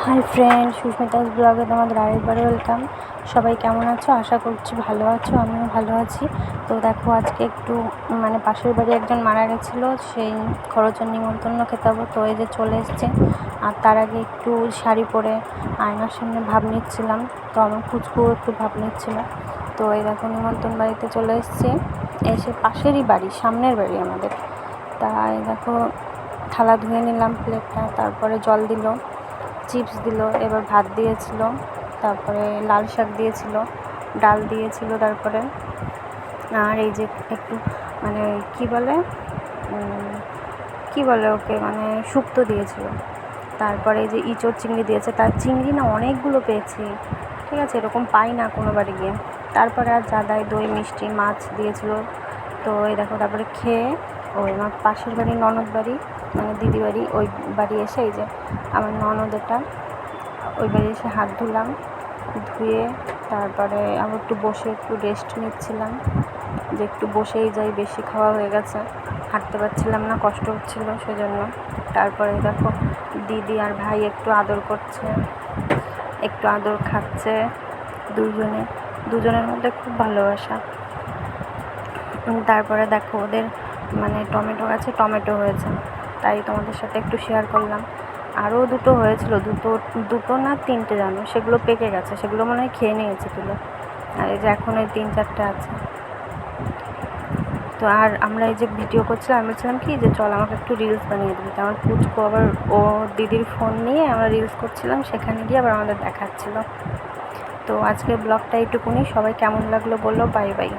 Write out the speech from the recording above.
Hi friend, Susmita's ব্লগে তোমাদের আরেকবার ওয়েলকাম। সবাই কেমন আছো? আশা করছি ভালো আছো, আমিও ভালো আছি। তো দেখো, আজকে একটু পাশের বাড়ি একজন মারা গেছিলো, সেই খরচের নিমন্ত্রণ খেতে হবে। তো এই যে চলে এসছে। আর তার আগে একটু শাড়ি পরে আয়নার সামনে ভাব নিচ্ছিলাম। তো আমার কুচকু একটু ভাব নিচ্ছিলো। তো এই দেখো, নিমন্ত্রণ বাড়িতে চলে এসছে। এসে পাশেরই বাড়ি, সামনের বাড়ি আমাদের। তাই দেখো, থালা ধুয়ে নিলাম, প্লেটটা, তারপরে জল দিল, চিপস দিল, এবার ভাত দিয়েছিল, তারপরে লাল শাক দিয়েছিল, ডাল দিয়েছিল, তারপরে আর এই যে একটু কি বলে ওকে, শুক্তো দিয়েছিল। তারপরে এই যে ইঁচড় চিংড়ি দিয়েছে। তার চিংড়ি না অনেকগুলো পেয়েছি, ঠিক আছে, এরকম পাই না কোনো বাড়ি গিয়ে। তারপরে আর জাদাই দই মিষ্টি মাছ দিয়েছিল। তো এই দেখো, তারপরে খেয়ে ওই আমার পাশের বাড়ি, ননদ বাড়ি, দিদি বাড়ি, ওই বাড়ি এসে এই যে আমার ননদেরটা, ওই বাড়ি এসে হাত ধুলাম, ধুয়ে তারপরে আবার একটু বসে একটু রেস্ট নিচ্ছিলাম, যে একটু বসেই যাই, বেশি খাওয়া হয়ে গেছে, হাঁটতে পারছিলাম না, কষ্ট হচ্ছিলো সেজন্য। তারপরে দেখো, দিদি আর ভাই একটু আদর করছে, একটু আদর খাচ্ছে, দুজনের মধ্যে খুব ভালোবাসা। তারপরে দেখো, ওদের টমেটো গাছে টমেটো হয়েছে, তাই তোমাদের সাথে একটু শেয়ার করলাম। আরও দুটো হয়েছিল, দুটো না তিনটে জানো, সেগুলো পেকে গেছে, সেগুলো মনে হয় খেয়ে নিয়েছে তুলে। আর এই যে এখন ওই 3-4টে আছে। তো আর আমরা এই যে ভিডিও করছিলাম, আমি বলছিলাম কি যে চল আমাকে একটু রিলস বানিয়ে দিবি। তো আমার পুচকু আবার ও দিদির ফোন নিয়ে আমরা রিলস করছিলাম, সেখানে গিয়ে আবার আমাদের দেখাচ্ছিলো। তো আজকের ব্লগটা এইটুকুনি। সবাই কেমন লাগলো বললো। Bye bye.